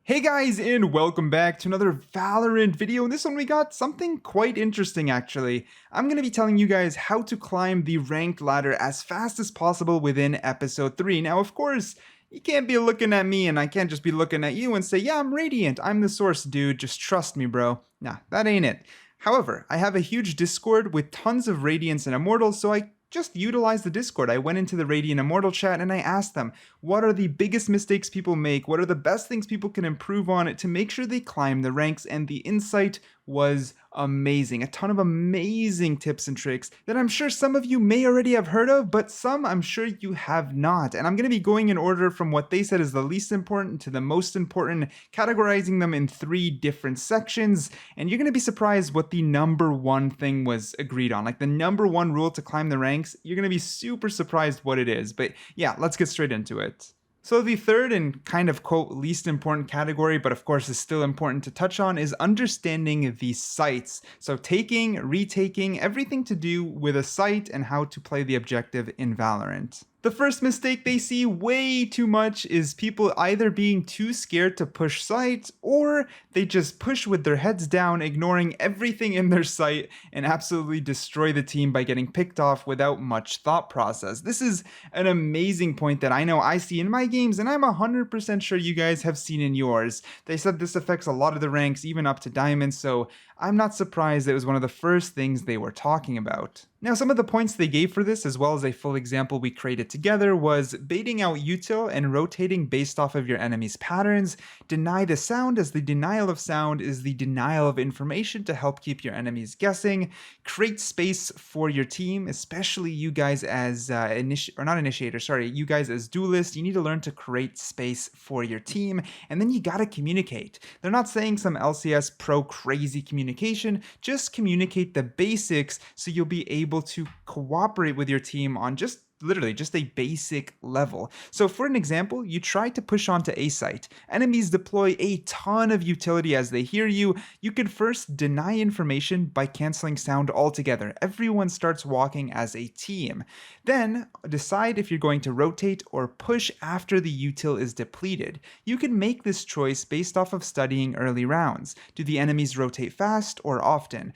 Hey guys, and welcome back to another Valorant video. In this one, we got something quite interesting actually. I'm going to be telling you guys how to climb the ranked ladder as fast as possible within episode 3. Now, of course, you can't be looking at me and I can't just be looking at you and say, yeah, I'm Radiant. I'm the source, dude. Just trust me, bro. Nah, that ain't it. However, I have a huge Discord with tons of Radiants and Immortals, so I just utilized the Discord. I went into the Radiant Immortal chat and I asked them, what are the biggest mistakes people make? What are the best things people can improve on to make sure they climb the ranks? And the insight was amazing. A ton of amazing tips and tricks that I'm sure some of you may already have heard of, but some I'm sure you have not. And I'm going to be going in order from what they said is the least important to the most important, categorizing them in 3 different sections. And you're going to be surprised what the number one thing was agreed on. Like the number one rule to climb the ranks, you're going to be super surprised what it is. But yeah, let's get straight into it. So the third and kind of quote least important category, but of course is still important to touch on, is understanding the sites. So taking, retaking, everything to do with a site and how to play the objective in Valorant. The first mistake they see way too much is people either being too scared to push sight, or they just push with their heads down, ignoring everything in their sight, and absolutely destroy the team by getting picked off without much thought process. This is an amazing point that I know I see in my games, and I'm 100% sure you guys have seen in yours. They said this affects a lot of the ranks, even up to Diamond, so I'm not surprised it was one of the first things they were talking about. Now, some of the points they gave for this, as well as a full example we created together, was baiting out util and rotating based off of your enemy's patterns, deny the sound, as the denial of sound is the denial of information to help keep your enemies guessing, create space for your team, especially you guys as you guys as duelists. You need to learn to create space for your team, and then you gotta communicate. They're not saying some LCS pro crazy communication, just communicate the basics so you'll be able to cooperate with your team on just literally just a basic level. So for an example, you try to push onto A site. Enemies deploy a ton of utility as they hear you. You can first deny information by canceling sound altogether. Everyone starts walking as a team. Then decide if you're going to rotate or push after the util is depleted. You can make this choice based off of studying early rounds. Do the enemies rotate fast or often?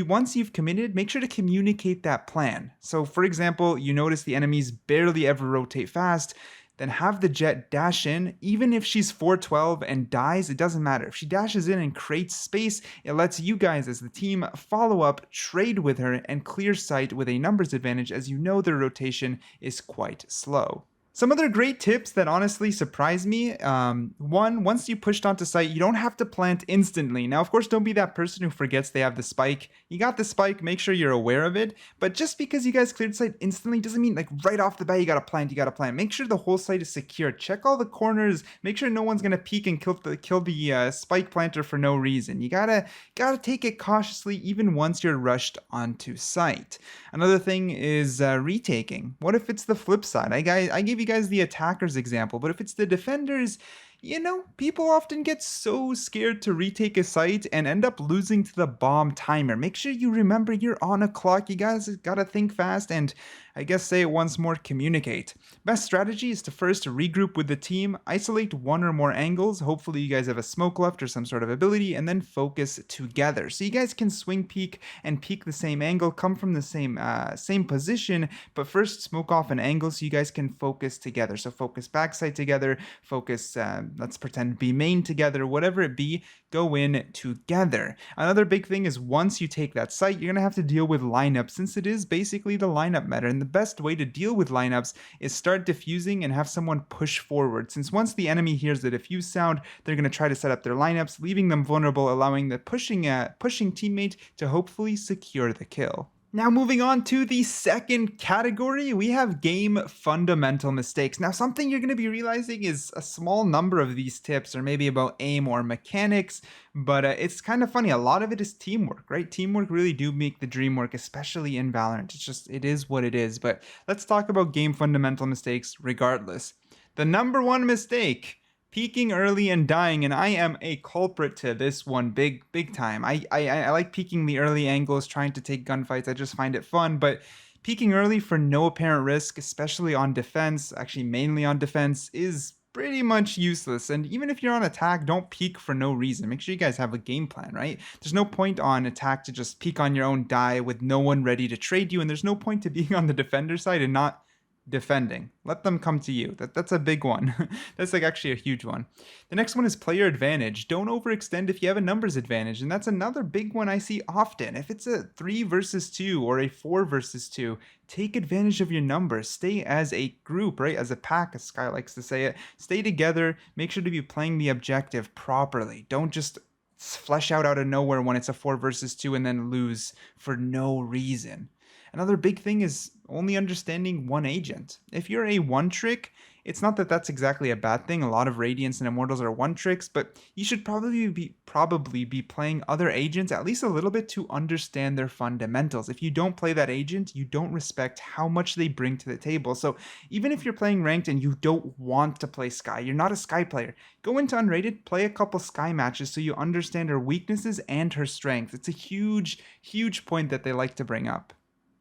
Once you've committed, make sure to communicate that plan. So for example, you notice the enemies barely ever rotate fast, then have the Jett dash in. Even if she's 412 and dies, it doesn't matter. If she dashes in and creates space, it lets you guys as the team follow up, trade with her, and clear sight with a numbers advantage, as you know their rotation is quite slow. Some other great tips that honestly surprised me. One, once you pushed onto site, you don't have to plant instantly. Now, of course, don't be that person who forgets they have the spike. You got the spike, make sure you're aware of it. But just because you guys cleared site instantly doesn't mean like right off the bat you gotta plant. Make sure the whole site is secure. Check all the corners. Make sure no one's gonna peek and kill the spike planter for no reason. You gotta take it cautiously even once you're rushed onto site. Another thing is retaking. What if it's the flip side? I gave you guys the attackers example, but if it's the defenders, you know, people often get so scared to retake a site and end up losing to the bomb timer. Make sure you remember you're on a clock. You guys gotta think fast and I guess say it once more, communicate. Best strategy is to first regroup with the team, isolate one or more angles. Hopefully you guys have a smoke left or some sort of ability, and then focus together. So you guys can swing peek and peek the same angle, come from the same position, but first smoke off an angle so you guys can focus together. So focus backside together, focus, let's pretend B main together, whatever it be, go in together. Another big thing is once you take that site, you're gonna have to deal with lineups, since it is basically the lineup meta. And the best way to deal with lineups is start diffusing and have someone push forward, since once the enemy hears the diffuse sound, they're going to try to set up their lineups, leaving them vulnerable, allowing the pushing teammate to hopefully secure the kill. Now moving on to the second category, we have game fundamental mistakes. Now something you're going to be realizing is a small number of these tips are maybe about aim or mechanics, but it's kind of funny. A lot of it is teamwork, right? Teamwork really do make the dream work, especially in Valorant. It is what it is. But let's talk about game fundamental mistakes regardless. The number one mistake, peeking early and dying, and I am a culprit to this one big time. I like peeking the early angles, trying to take gunfights. I just find it fun, but peeking early for no apparent risk, especially on defense, actually mainly on defense, is pretty much useless. And even if you're on attack, don't peek for no reason. Make sure you guys have a game plan, right? There's no point on attack to just peek on your own die with no one ready to trade you, and there's no point to being on the defender side and not defending. Let them come to you. That's a big one. That's like actually a huge one. The next one is player advantage. Don't overextend if you have a numbers advantage, and that's another big one I see often. If it's a 3 versus 2 or a 4 versus 2, take advantage of your numbers. Stay as a group, right? As a pack, as Sky likes to say it. Stay together. Make sure to be playing the objective properly. Don't just flesh out of nowhere when it's a 4 versus 2 and then lose for no reason. Another big thing is only understanding one agent. If you're a one trick, it's not that that's exactly a bad thing. A lot of Radiants and Immortals are one tricks, but you should probably be playing other agents at least a little bit to understand their fundamentals. If you don't play that agent, you don't respect how much they bring to the table. So even if you're playing ranked and you don't want to play Sky, you're not a Sky player, go into unrated, play a couple Sky matches so you understand her weaknesses and her strengths. It's a huge, huge point that they like to bring up.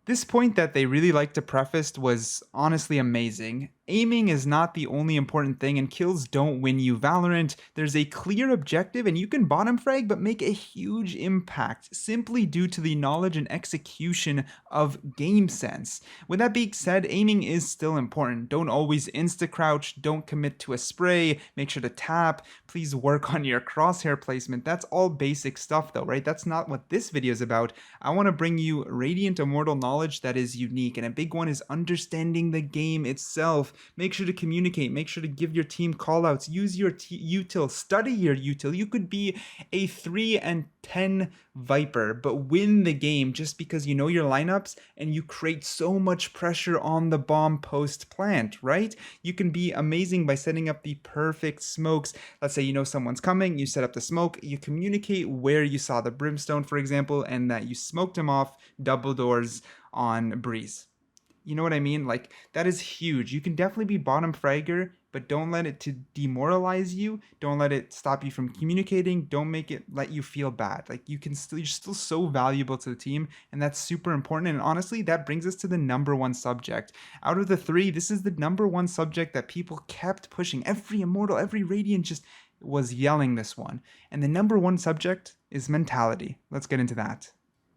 This point that they really like to preface was honestly amazing. Aiming is not the only important thing, and kills don't win you Valorant. There's a clear objective, and you can bottom frag but make a huge impact simply due to the knowledge and execution of game sense. With that being said, aiming is still important. Don't always insta-crouch, don't commit to a spray, make sure to tap, please work on your crosshair placement. That's all basic stuff though, right? That's not what this video is about. I want to bring you Radiant Immortal knowledge that is unique, and a big one is understanding the game itself. Make sure to communicate, make sure to give your team callouts, use your util, study your util. You could be a 3 and 10 Viper, but win the game just because you know your lineups and you create so much pressure on the bomb post plant, right? You can be amazing by setting up the perfect smokes. Let's say you know someone's coming, you set up the smoke, you communicate where you saw the brimstone, for example, and that you smoked him off double doors on Breeze. You know what I mean? Like, that is huge. You can definitely be bottom fragger, but don't let it to demoralize you. Don't let it stop you from communicating. Don't make it let you feel bad. Like, you're still so valuable to the team, and that's super important. And honestly, that brings us to the number one subject. Out of the 3, this is the number one subject that people kept pushing. Every Immortal, every Radiant just was yelling this one. And the number one subject is mentality. Let's get into that.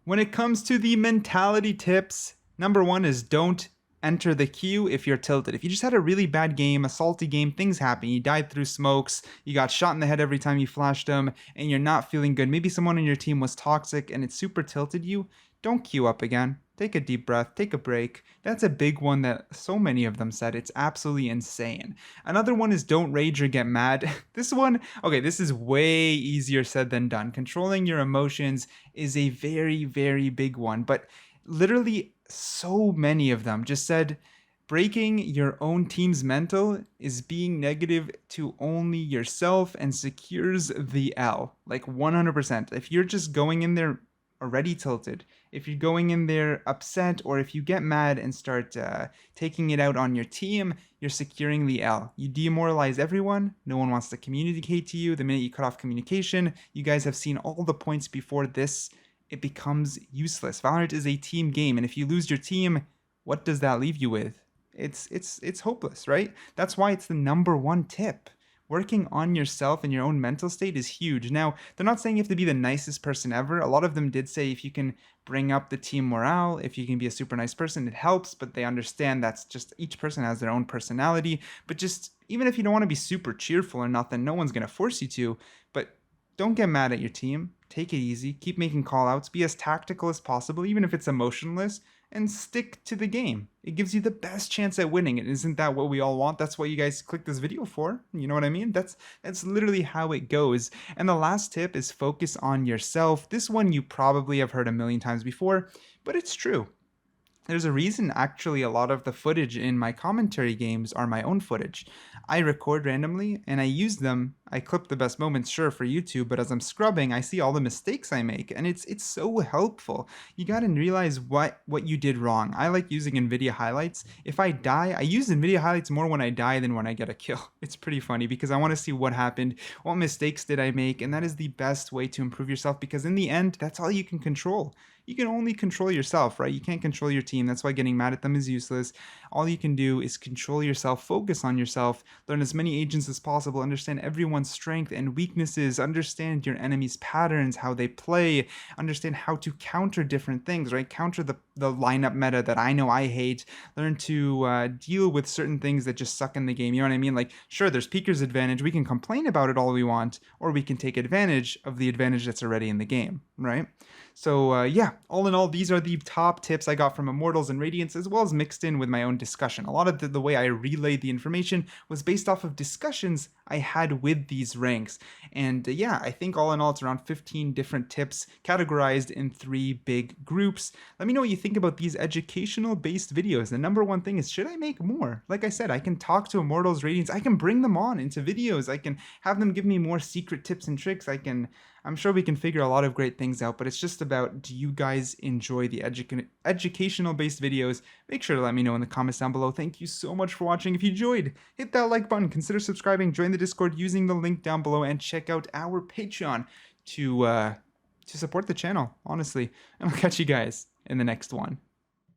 When it comes to the mentality tips, number 1 is don't enter the queue if you're tilted. If you just had a really bad game, a salty game, things happen. You died through smokes, you got shot in the head every time you flashed them, and you're not feeling good. Maybe someone on your team was toxic and it super tilted you. Don't queue up again. Take a deep breath, take a break. That's a big one that so many of them said. It's absolutely insane. Another one is don't rage or get mad. This one, okay, this is way easier said than done. Controlling your emotions is a very, very big one, but literally so many of them just said breaking your own team's mental is being negative to only yourself and secures the L. Like 100%. If you're just going in there already tilted, if you're going in there upset, or if you get mad and start taking it out on your team, you're securing the L. You demoralize everyone. No one wants to communicate to you. The minute you cut off communication, you guys have seen all the points before this, it becomes useless. Valorant is a team game, and if you lose your team, what does that leave you with? It's hopeless, right? That's why it's the number one tip. Working on yourself and your own mental state is huge. Now, they're not saying you have to be the nicest person ever. A lot of them did say if you can bring up the team morale, if you can be a super nice person, it helps, but they understand that's just each person has their own personality. But just even if you don't want to be super cheerful or nothing, no one's going to force you to, but don't get mad at your team. Take it easy. Keep making callouts. Be as tactical as possible, even if it's emotionless, and stick to the game. It gives you the best chance at winning. And isn't that what we all want? That's what you guys clicked this video for. You know what I mean? That's literally how it goes. And the last tip is focus on yourself. This one you probably have heard a million times before, but it's true. There's a reason actually a lot of the footage in my commentary games are my own footage. I record randomly and I use them. I clip the best moments, sure, for YouTube, but as I'm scrubbing, I see all the mistakes I make, and it's so helpful. You gotta realize what you did wrong. I like using NVIDIA highlights. If I die, I use NVIDIA highlights more when I die than when I get a kill. It's pretty funny because I want to see what happened, what mistakes did I make, and that is the best way to improve yourself because in the end, that's all you can control. you can only control yourself, right? You can't control your team. That's why getting mad at them is useless. All you can do is control yourself, focus on yourself, learn as many agents as possible, understand everyone's strength and weaknesses, understand your enemy's patterns, how they play, understand how to counter different things, right? Counter the lineup meta that I know I hate, learn to deal with certain things that just suck in the game. You know what I mean? Like, sure, there's Peeker's advantage. We can complain about it all we want, or we can take advantage of the advantage that's already in the game, right? So yeah, all in all, these are the top tips I got from Immortals and Radiants, as well as mixed in with my own discussion. A lot of the way I relayed the information was based off of discussions I had with these ranks. And yeah, I think all in all, it's around 15 different tips categorized in 3 big groups. Let me know what you think about these educational based videos. The number one thing is, should I make more? Like I said, I can talk to Immortals, Radiants, I can bring them on into videos, I can have them give me more secret tips and tricks, I'm sure we can figure a lot of great things out, but it's just about, do you guys enjoy the educational based videos? Make sure to let me know in the comments down below. Thank you so much for watching. If you enjoyed, hit that like button, consider subscribing, join the Discord using the link down below, and check out our Patreon to support the channel, honestly. And I'll catch you guys in the next one.